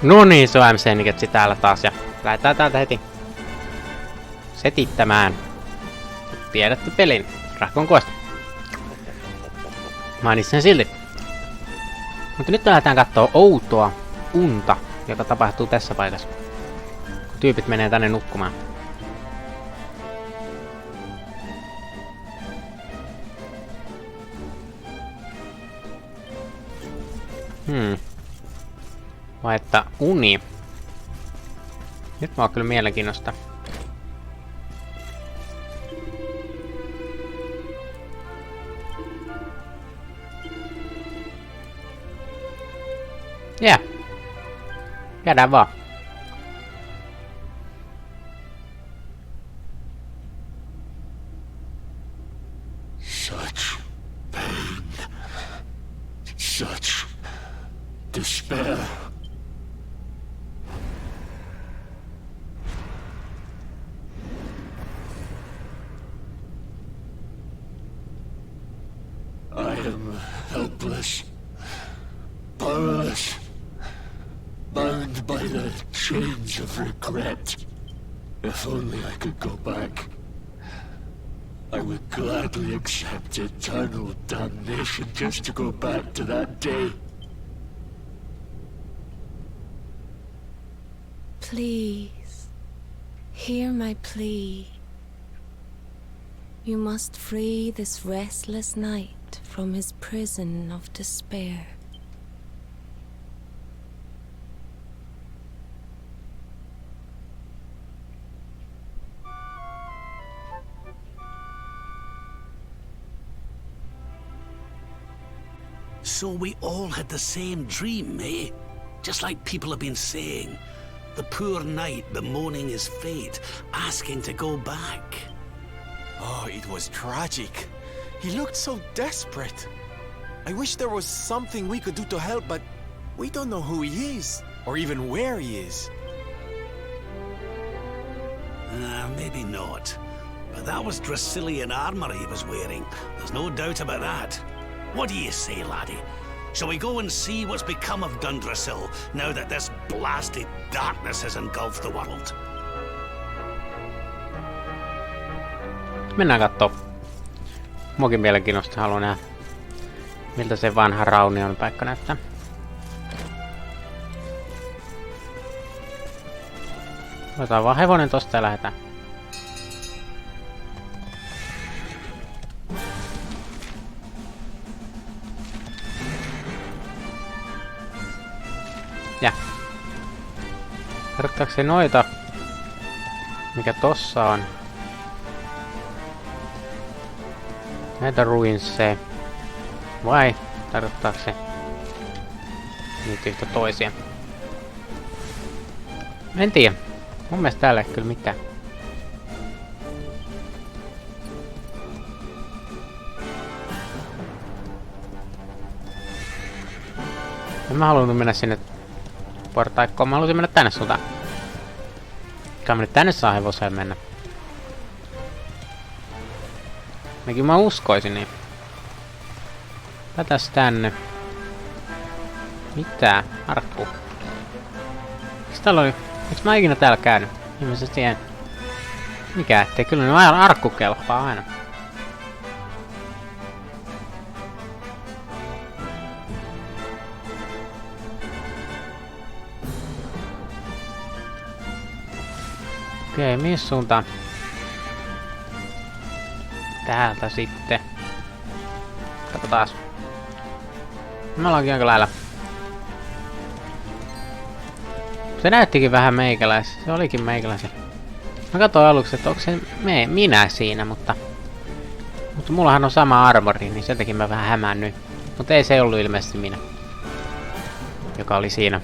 No niin, se on MC-niketsi täällä taas ja lähdetään täältä heti setittämään. Tiedätte pelin. Rahkon koesta. Mainitsen silti. Mutta nyt lähdetään kattoo outoa unta, joka tapahtuu tässä paikassa. Kun tyypit menee tänne nukkumaan. Vai että uni. Nyt mä oon kyllä mielenkiinnosta. Yeah. Käydään vaan. Such pain. Such despair. I am helpless, powerless, bound by the chains of regret. If only I could go back, I would gladly accept eternal damnation just to go back to that day. Please, hear my plea. You must free this restless knight from his prison of despair. So we all had the same dream, eh? Just like people have been saying. The poor knight bemoaning his fate, asking to go back. Oh, it was tragic. He looked so desperate. I wish there was something we could do to help, but we don't know who he is, or even where he is. Maybe not. But that was Dracilian armor he was wearing. There's no doubt about that. What do you say, laddie? Shall we go and see what's become of Dundrasil, now that this blasted darkness has engulfed the world? Mennään kattoo. Muakin mielenkiinnosta haluan nähdä, miltä se vanha Raunion paikka näyttää. Otetaan vaan hevonen tosta ja lähdetään. Ja. Tarkoittaako se noita, mikä tossa on? Näitä ruinsseja. Vai tarkoittaako se niitä yhtä toisia? En tiedä. Mun mielestä täällä ei kyllä mitään. En mä halunnut mennä sinne portaikkoon. Mä halusin mennä tänne suuntaan. Kai mä nyt tänne saa hevoseen mennä. Ainakin mä uskoisin niin. Lätäs tänne. Mitä? Arkku. Miks täällä oli? Miks mä ikinä täällä käynyt? Ilmeisesti en. Mikä ettei? Kyllä ne aina arkku kelpaa aina. Okei, missä suuntaan? Täältä sitten. Katsotaas. Me ollaankin aika lailla. Se näyttikin vähän meikäläis. Se olikin meikäläisen. Mä katsoin aluksi, että onko se minä siinä, mutta mullahan on sama armori, niin sen takia mä vähän hämäännyin. Mutta ei se ollut ilmeisesti minä, joka oli siinä.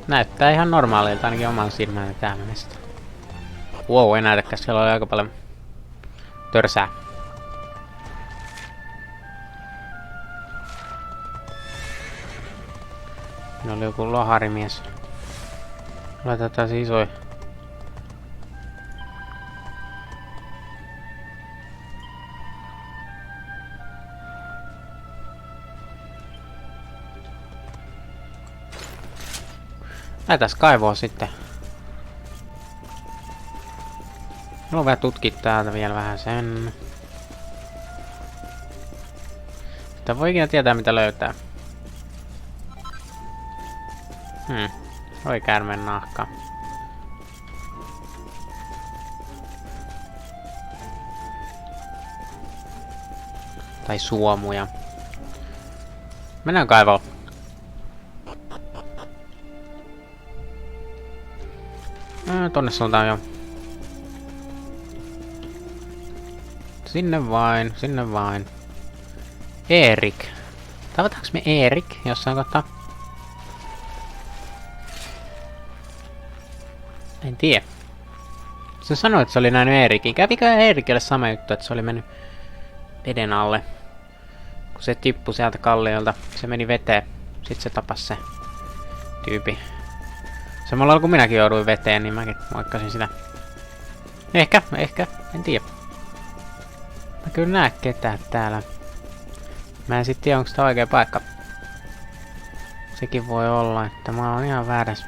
Näyttää ihan normaalilta ainakin oman silmäni täällä mistä. Wow, ei näytäkään, siellä oli aika paljon törsää. Siinä oli joku loharimies. Laitetaan se isoja. Lähdetään kaivoon sitten. Haluan vähän tutkia täältä vielä vähän sen. Että voi ikinä tietää mitä löytää. Oi käärmeen nahka. Tai suomuja. Mennään kaivoon. Tonne suuntaan jo. Sinne vain, sinne vain. Erik. Tavataanko me Erik jossain kohtaa? En tiedä. Se sanoi, että se oli nähnyt Erikin. Kävikö Erikille sama juttu, että se oli mennyt veden alle? Kun se tippui sieltä kalliolta, se meni veteen. Sitten se tapasi se tyypi. Samalla lailla kun minäkin jouduin veteen, niin mäkin moikkasin sitä. Ehkä, en tiedä. Mä kyllä näe ketään täällä. Mä en sit tiedä, onko tää oikea paikka. Sekin voi olla, että mä oon ihan väärässä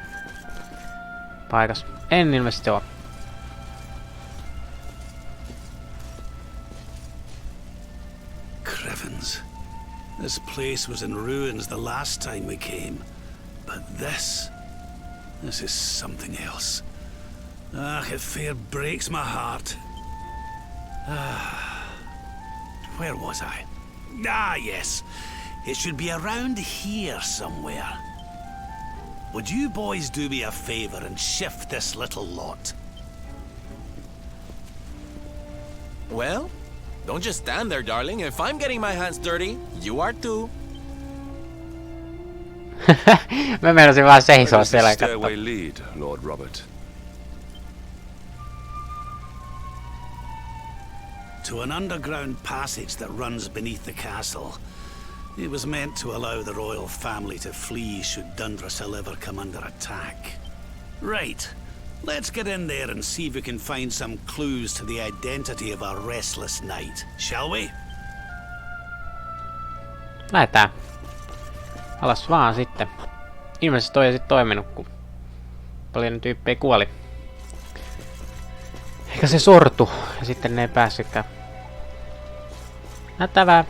paikassa. En ilmeisesti oo. Crevens. This place was in ruins the last time we came. But this is something else. It fair breaks my heart. Where was I? Yes. It should be around here somewhere. Would you boys do me a favor and shift this little lot? Well, don't just stand there, darling. If I'm getting my hands dirty, you are too. Mä meinasin vaan seisoa siellä ja stairway katsoa. lead, Lord Robert? To an underground passage that runs beneath the castle. It was meant to allow the royal family to flee should Dundrasil ever come under attack. Right. Let's get in there and see if we can find some clues to the identity of our restless knight, shall we? Lähetään. Alas vaan sitten. Ilmeisesti toi ei sit toiminut, kun paljon tyyppejä kuoli. Eikä se sortu, ja sitten ne ei päässytkään. Näyttävää.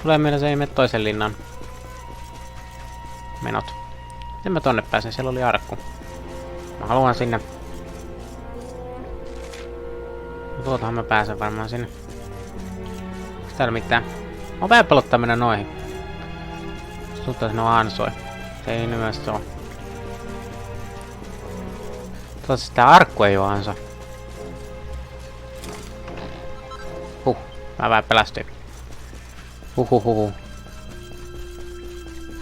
Tulee meillä se ei mene toisen linnan menot. En mä tonne pääsen, siellä oli arkku. Mä haluan sinne. Tuotahan mä pääsen varmaan sinne. Onks täällä mitään? On vähän pelottaa mennä noihin. Tuntuu, että ne on ansoi. Se ei myös oo. Toivottavasti tää arkku ei oo ansa. Mä vähän pelästyin. Huhuhuhu.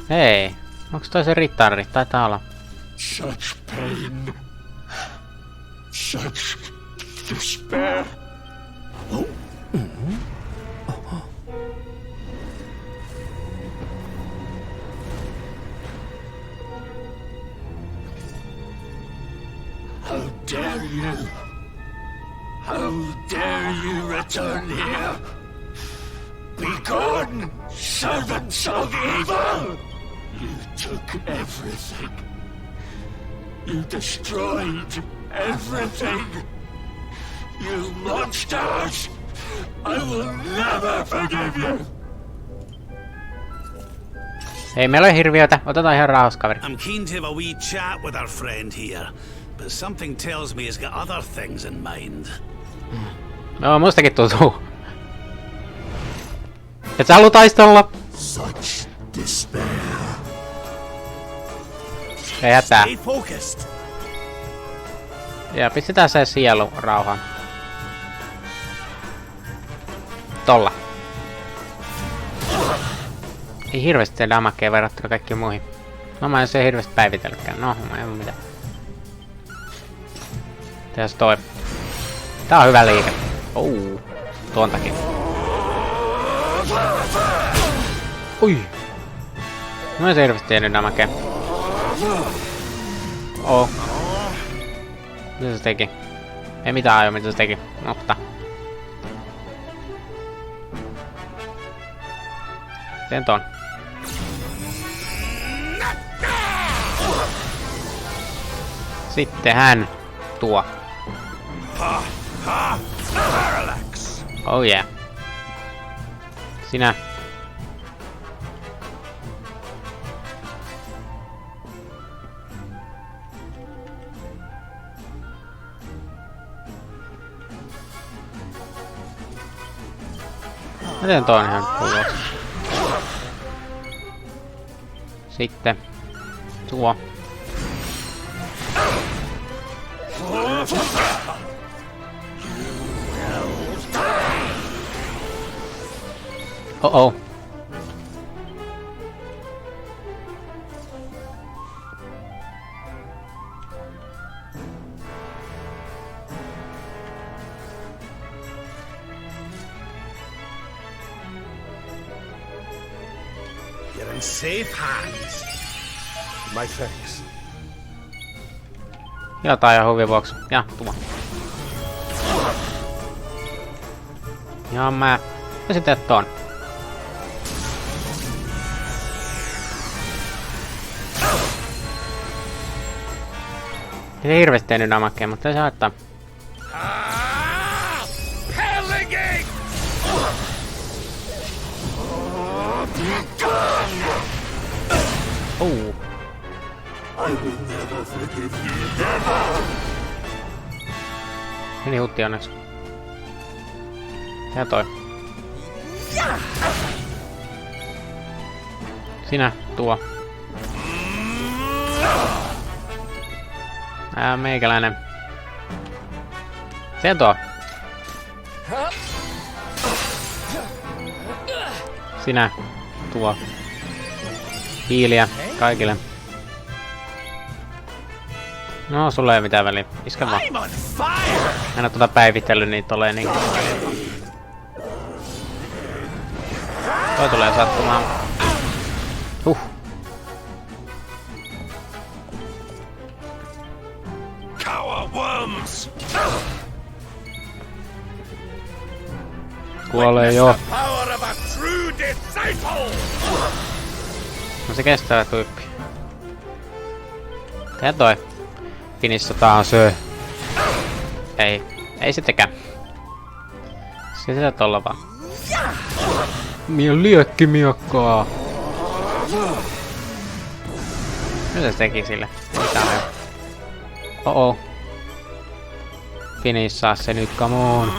Hei. Onks toi se ritari? Taitaa olla. Such pain. Such despair. How dare you? How dare you return here? Be gone, servants of evil! You took everything. You destroyed everything. You monsters! I will never forgive you! Ei meillä ole hirviötä. Otetaan ihan rauhassa, kaveri. I'm keen to have a wee chat with our friend here, but something tells me he's got other things in mind. No, mustakin tuntuu. Et sä haluu taistella? Such despair. Ei hätää. Stay focused. Ja pistetään se sielu rauhaan. Tolla. Ei hirveesti damakea verrattuna kaikkiin muihin. No mä en se hirveesti päivitellytkään. No, mä en oo mitään. Tehdään toi. Tää on hyvä liike. Tuon takia. Ui. Mä en se hirveesti tehnyt damakea. Mitä se teki? Ei mitään ajo, mitä se teki. Mutta. Teen ton. Sittenhän tuo. Parallax. Oh yeah. Sinä. Miten toi on ihan tulos? Sitten. Tuo. Oh. You're in safe hands. My thanks. Jotain ja huvin vuoksi. Ja, tuo. Ja mä sitten ton. Ei hirveesti tehnyt namakkeen, mutta ei se haittaa. Meni hutti onneksi. Ja toi. Sinä, tuo. Meikäläinen. Se tuo. Sinä, tuo. Hiiliä kaikille. No, sulla ei mitään väliä. Iskä vaan. En oo päivitellyt niitä olee niin. Toi tulee sattumaan. Kuolee jo. No se kestävä tyyppi. Tää toi. Finissa taas ei sittenkään. Se sitä tolla vaan. Mie liekkimiakkaa. Mitä se teki sille? Mitä on? Oh. Finissaa se nyt, come on.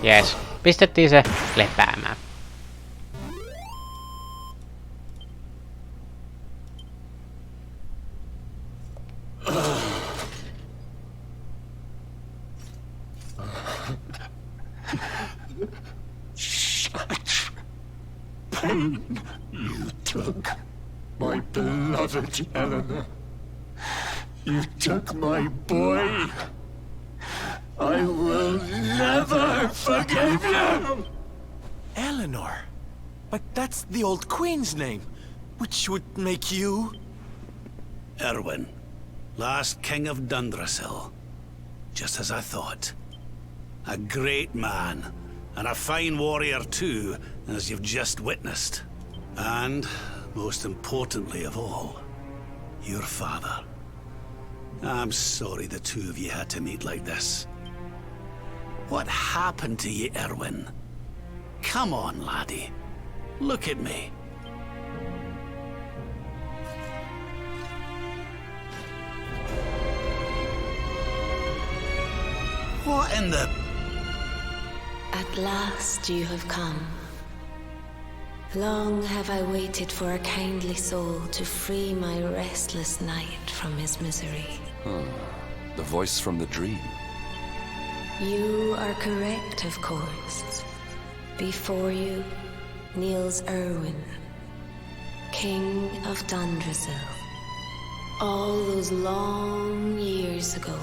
Jees. Pistettiin se lepäämään. Such pain you took, my beloved Eleanor. You took my boy. I will never forgive you! Eleanor? But that's the old queen's name, which would make you... Erwin, last king of Dundrasil. Just as I thought. A great man, and a fine warrior too, as you've just witnessed. And, most importantly of all, your father. I'm sorry the two of you had to meet like this. What happened to you, Erwin? Come on, laddie. Look at me. What in the... At last you have come. Long have I waited for a kindly soul to free my restless knight from his misery. The voice from the dream. You are correct, of course. Before you kneels Erwin, King of Dundrasil. All those long years ago,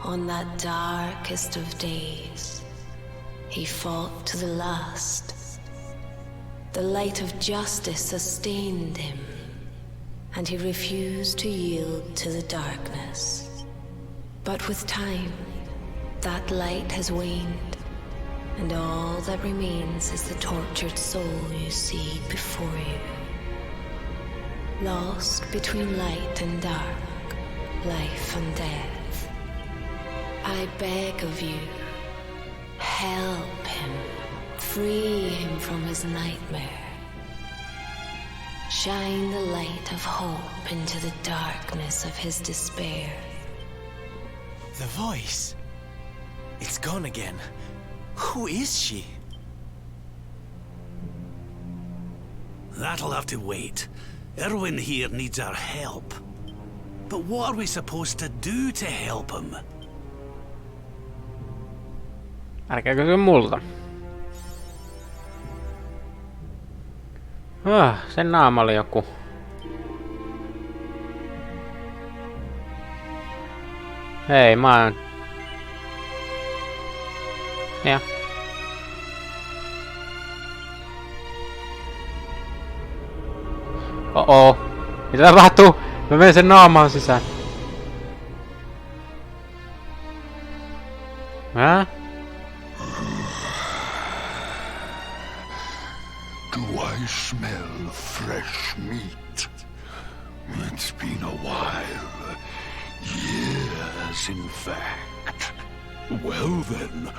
on that darkest of days, he fought to the last. The light of justice sustained him, and he refused to yield to the darkness. But with time, that light has waned, and all that remains is the tortured soul you see before you. Lost between light and dark, life and death. I beg of you, help him, free him from his nightmare. Shine the light of hope into the darkness of his despair. The voice. It's gone again. Who is she? That'll have to wait. Erwin here needs our help. But what are we supposed to do to help him? Älkää kysy multa. Sen naama oli joku. Hei, mä oon... Ja. Oh. Mitä tapahtuu? Mä menen sen naamaan sisään. Hä? Do I smell fresh meat? It's been a while. Years, in fact. Well then,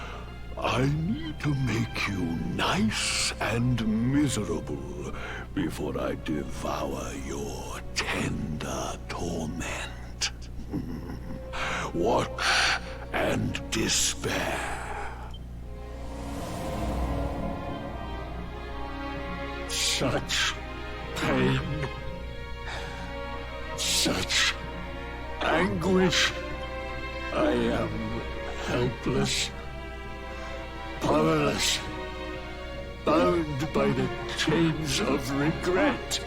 I need to make you nice and miserable before I devour your tender torment. Watch and despair. Such pain, such anguish. I am helpless, powerless, bound by the chains of regret.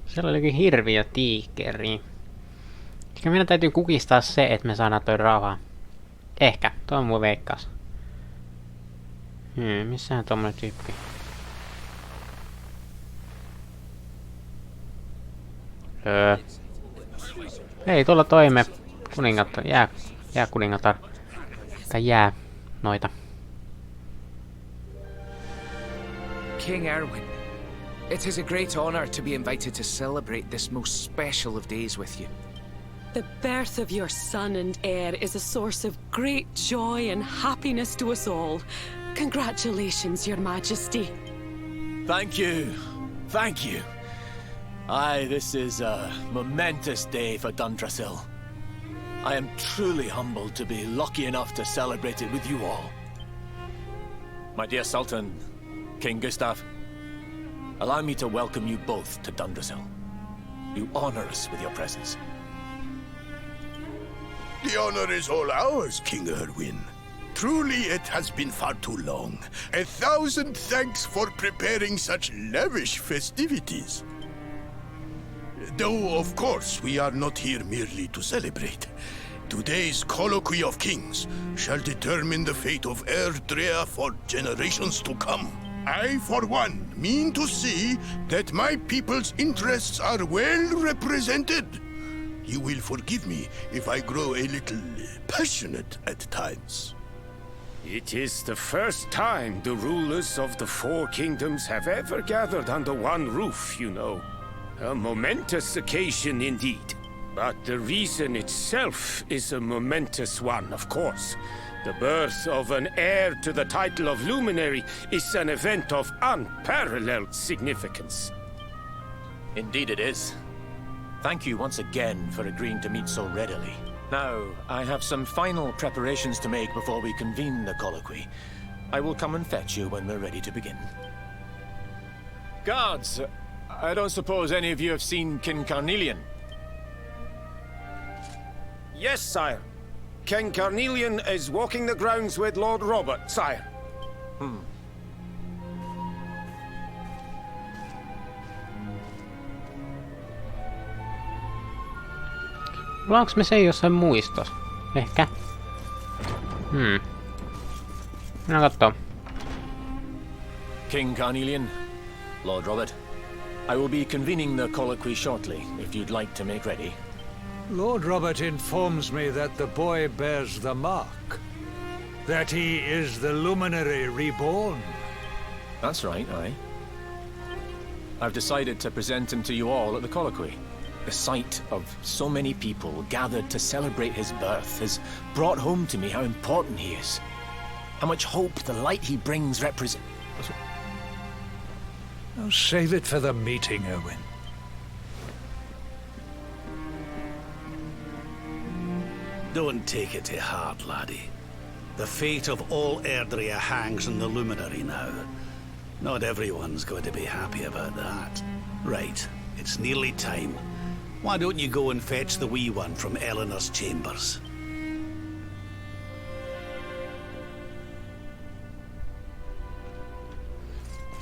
Siellä olikin hirvi ja tiikeri. Ehkä meidän täytyy kukistaa se, että me saadaan toi rauha. Ehkä. Tuo on mun veikkaus. Missähän tommonen tyyppi? Hei, tuolla toime kuningatar. Jää kuningatar. Tai jää noita. King Erwin, it is a great honor to be invited to celebrate this most special of days with you. The birth of your son and heir is a source of great joy and happiness to us all. Congratulations, Your Majesty. Thank you. Thank you. Aye, this is a momentous day for Dundrasil. I am truly humbled to be lucky enough to celebrate it with you all. My dear Sultan, King Gustav, allow me to welcome you both to Dundrasil. You honor us with your presence. The honor is all ours, King Erwin. Truly, it has been far too long. 1,000 thanks for preparing such lavish festivities. Though, of course, we are not here merely to celebrate. Today's colloquy of kings shall determine the fate of Erdrea for generations to come. I, for one, mean to see that my people's interests are well represented. You will forgive me if I grow a little passionate at times. It is the first time the rulers of the four kingdoms have ever gathered under one roof, you know. A momentous occasion indeed. But the reason itself is a momentous one, of course. The birth of an heir to the title of luminary is an event of unparalleled significance. Indeed it is. Thank you once again for agreeing to meet so readily. Now, I have some final preparations to make before we convene the colloquy. I will come and fetch you when we're ready to begin. Guards, I don't suppose any of you have seen King Carnelian? Yes, sire. King Carnelian is walking the grounds with Lord Robert, sire. Ollaanko me se jossain muistos? Ehkä. Mennään kattoo. King Carnelian, Lord Robert, I will be convening the colloquy shortly, if you'd like to make ready. Lord Robert informs me that the boy bears the mark. That he is the luminary reborn. That's right, aye. I've decided to present him to you all at the colloquy. The sight of so many people gathered to celebrate his birth has brought home to me how important he is. How much hope the light he brings represents. Oh, save it for the meeting, Owen. Don't take it to heart, laddie. The fate of all Erdrea hangs in the luminary now. Not everyone's going to be happy about that. Right, it's nearly time. Why don't you go and fetch the wee one from Eleanor's chambers?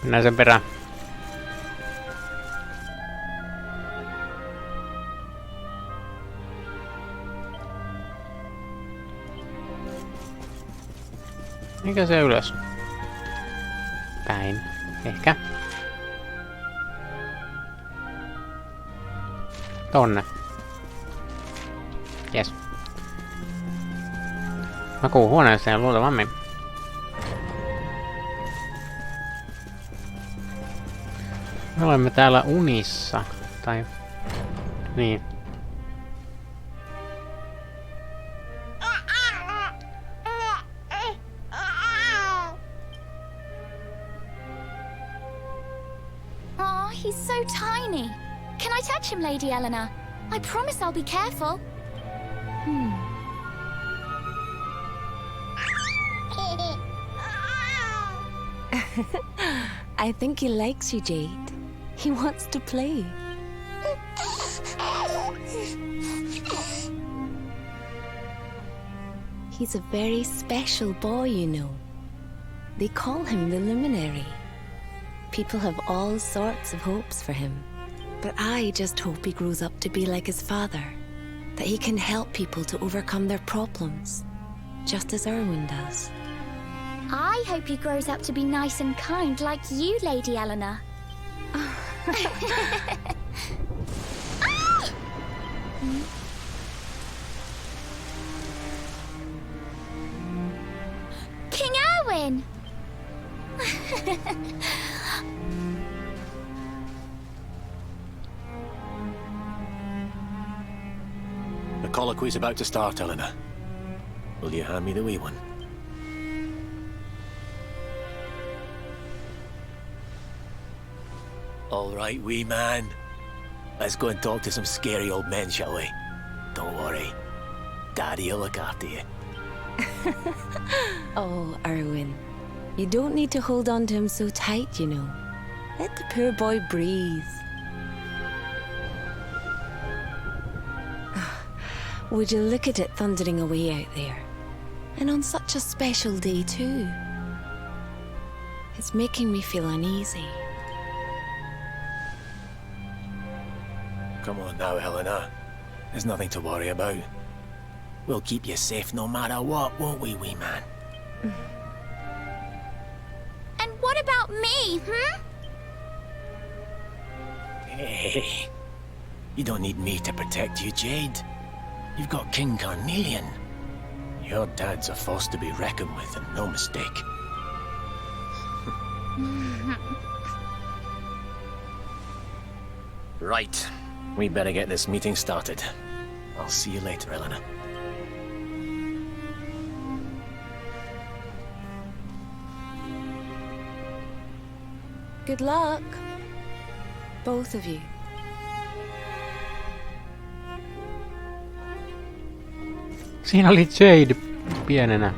Mennään sen perään. Mikä se ylös? Päin. Ehkä. Tonne. Jes. Makuuhuoneeseen luultavammin. Me olemme täällä unissa. Tai... Niin. Aw, he's so tiny. Can I touch him, Lady Eleanor? I promise I'll be careful. I think he likes you, Jade. He wants to play. He's a very special boy, you know. They call him the Luminary. People have all sorts of hopes for him. But I just hope he grows up to be like his father. That he can help people to overcome their problems. Just as Erwin does. I hope he grows up to be nice and kind like you, Lady Eleanor. King Erwin! The colloquy's about to start, Eleanor. Will you hand me the wee one? All right, wee man. Let's go and talk to some scary old men, shall we? Don't worry. Daddy'll look after you. Oh, Erwin. You don't need to hold on to him so tight, you know. Let the poor boy breathe. Would you look at it thundering away out there? And on such a special day, too. It's making me feel uneasy. Come on now, Eleanor. There's nothing to worry about. We'll keep you safe no matter what, won't we, wee man? And what about me, Hey, you don't need me to protect you, Jade. You've got King Carnelian. Your dad's a force to be reckoned with, and no mistake. Right. We better get this meeting started. I'll see you later, Eleanor. Good luck. Both of you. Siinä oli Jade pienenä.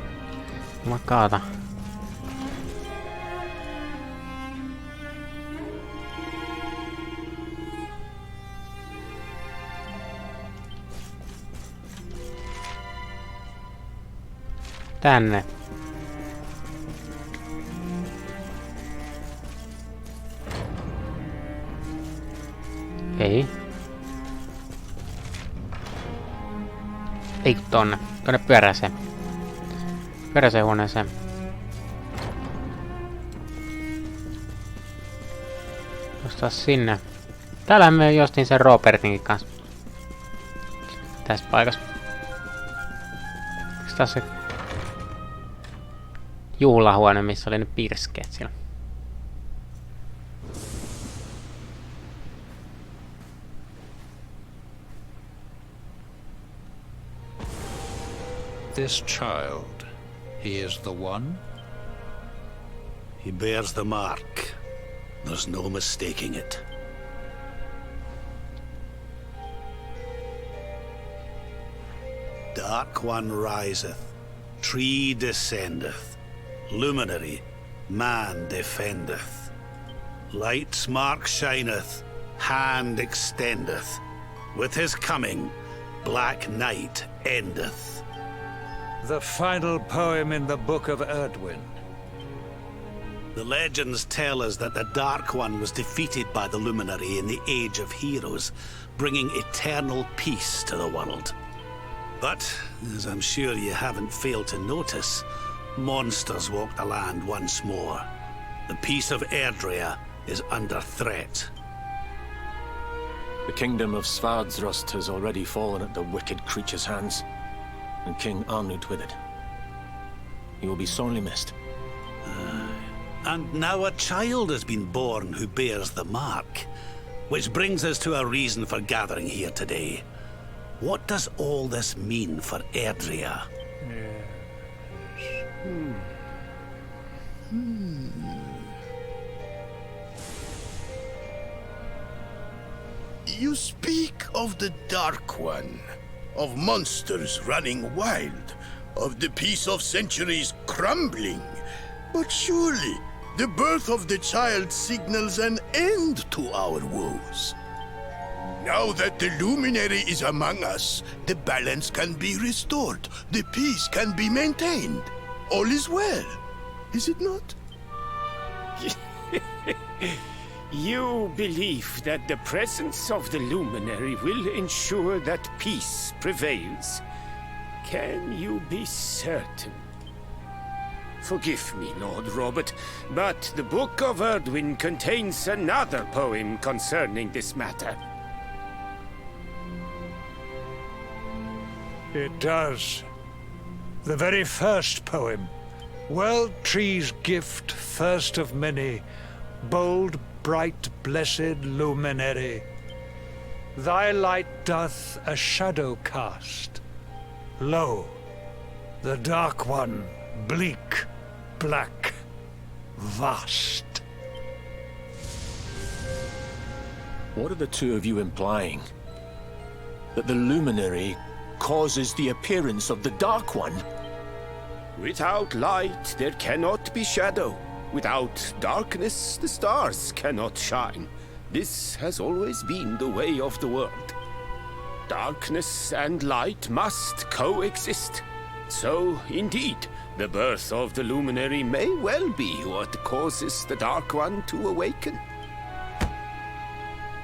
Makaata. Tänne. Ei. Ei tonne. Tonne pyöräiseen. Pyöräiseen huoneeseen. Nostaa sinne. Täällä me justiin sen Robertinkin kanssa. Tässä paikassa. Onks taas se juhlahuone, missä oli ne pirskeet siellä? This child, he is the one? He bears the mark. There's no mistaking it. Dark One riseth, tree descendeth, luminary, man defendeth. Light's mark shineth, hand extendeth. With his coming, black night endeth. The final poem in the Book of Erdwin. The legends tell us that the Dark One was defeated by the Luminary in the Age of Heroes, bringing eternal peace to the world. But, as I'm sure you haven't failed to notice, monsters walk the land once more. The peace of Erdrea is under threat. The kingdom of Svardsrust has already fallen at the wicked creature's hands, and King Arnut with it. He will be sorely missed. And now a child has been born who bears the mark, which brings us to a reason for gathering here today. What does all this mean for Erdrea? You speak of the Dark One, of monsters running wild, of the peace of centuries crumbling. But surely, the birth of the child signals an end to our woes. Now that the Luminary is among us, the balance can be restored, the peace can be maintained. All is well, is it not? You believe that the presence of the Luminary will ensure that peace prevails. Can you be certain? Forgive me, Lord Robert, but the Book of Erdwin contains another poem concerning this matter. It does. The very first poem. World Tree's gift, first of many, bold, bright, blessed luminary. Thy light doth a shadow cast. Lo, the Dark One, bleak, black, vast. What are the two of you implying? That the Luminary causes the appearance of the Dark One? Without light, there cannot be shadow. Without darkness, the stars cannot shine. This has always been the way of the world. Darkness and light must coexist. So, indeed, the birth of the Luminary may well be what causes the Dark One to awaken.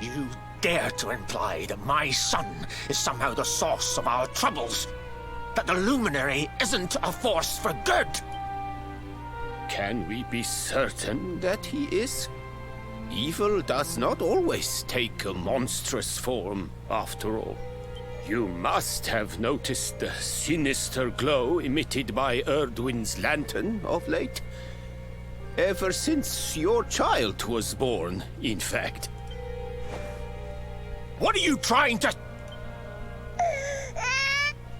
You dare to imply that my son is somehow the source of our troubles? That the Luminary isn't a force for good? Can we be certain that he is? Evil does not always take a monstrous form, after all. You must have noticed the sinister glow emitted by Erdwin's lantern of late. Ever since your child was born, in fact. What are you trying to...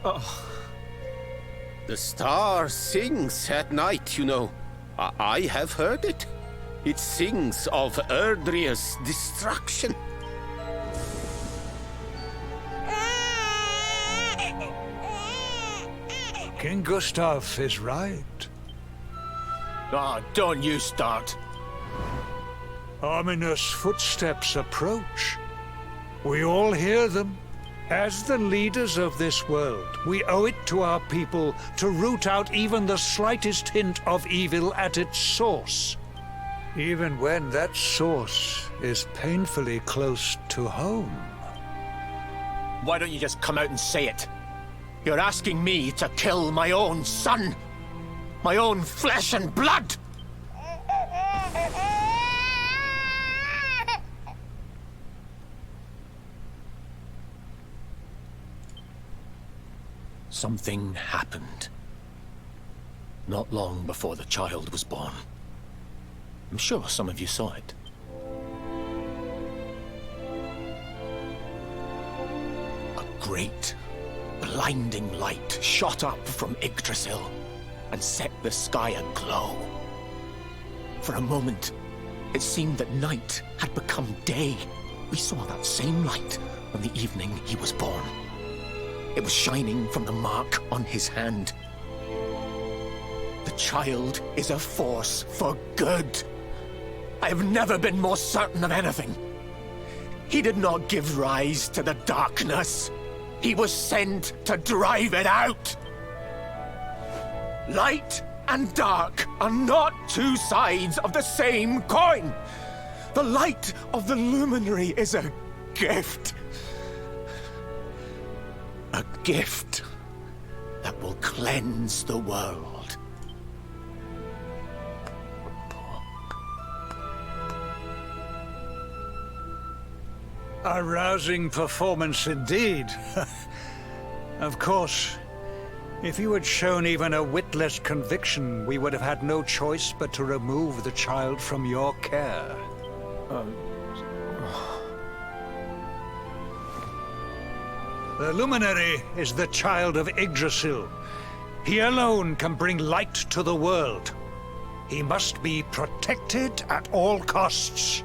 Oh. The star sings at night, you know. I have heard it. It sings of Erdrea's destruction. King Gustav is right. Ah, don't you start. Ominous footsteps approach. We all hear them. As the leaders of this world, we owe it to our people to root out even the slightest hint of evil at its source. Even when that source is painfully close to home. Why don't you just come out and say it? You're asking me to kill my own son. My own flesh and blood. Something happened. Not long before the child was born. I'm sure some of you saw it. A great blinding light shot up from Yggdrasil and set the sky aglow. For a moment, it seemed that night had become day. We saw that same light on the evening he was born. It was shining from the mark on his hand. The child is a force for good. I have never been more certain of anything. He did not give rise to the darkness. He was sent to drive it out. Light and dark are not two sides of the same coin. The light of the luminary is a gift. A gift that will cleanse the world. A rousing performance indeed. Of course, if you had shown even a whit less conviction, we would have had no choice but to remove the child from your care. The Luminary is the child of Yggdrasil. He alone can bring light to the world. He must be protected at all costs.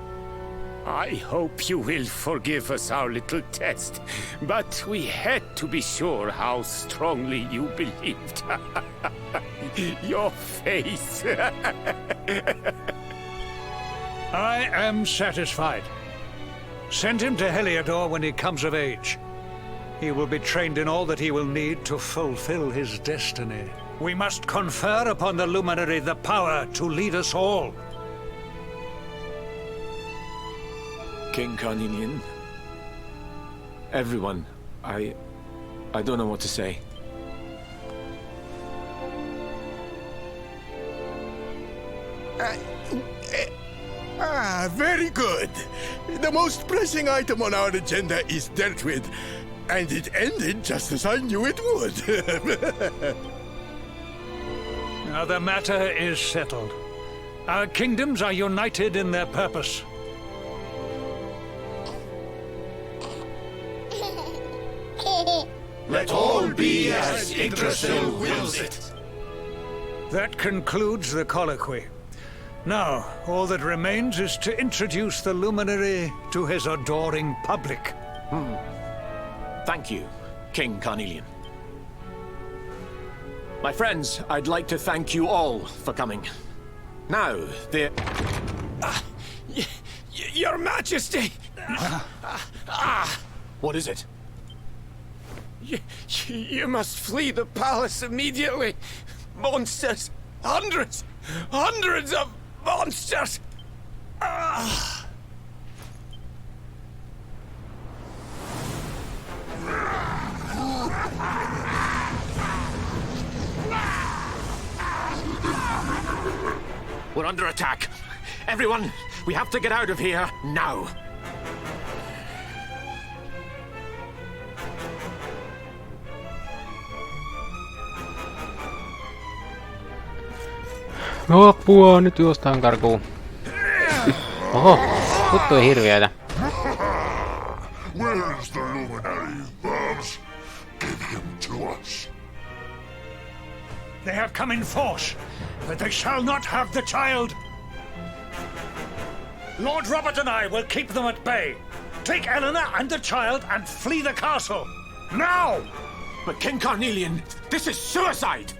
I hope you will forgive us our little test, but we had to be sure how strongly you believed. Your face. I am satisfied. Send him to Heliodor when he comes of age. He will be trained in all that he will need to fulfill his destiny. We must confer upon the Luminary the power to lead us all. King Carnelian. Everyone, I don't know what to say. Very good. The most pressing item on our agenda is dealt with, and it ended just as I knew it would. Now the matter is settled. Our kingdoms are united in their purpose. Let all be as Yggdrasil wills it. That concludes the colloquy. Now, all that remains is to introduce the Luminary to his adoring public. Thank you, King Carnelian. My friends, I'd like to thank you all for coming. Now, Your Majesty! What is it? You must flee the palace immediately. Monsters! Hundreds of monsters! We're under attack. Everyone, we have to get out of here now. Apua, nyt juostaan karkuun. Oho, tuttui hirviöitä. Where's the Luminary, Babs? Give him to us. They have come in force, but they shall not have the child. Lord Robert and I will keep them at bay. Take Eleanor and the child and flee the castle. Now! But King Carnelian, this is suicide!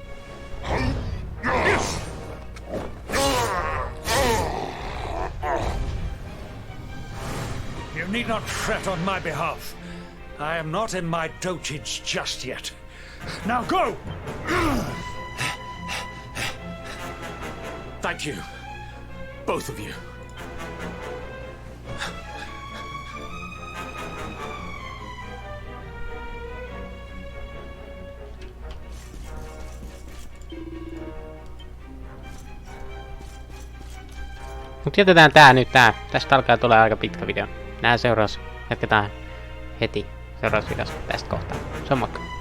You need not fret on my behalf. I am not in my dotage just yet. Now go! Thank you, both of you. Mut jätetään tää nyt tää. Tästä alkaa tulla aika pitkä video. Jatketaan heti seuraavassa videossa tästä kohtaa. Se on moikka.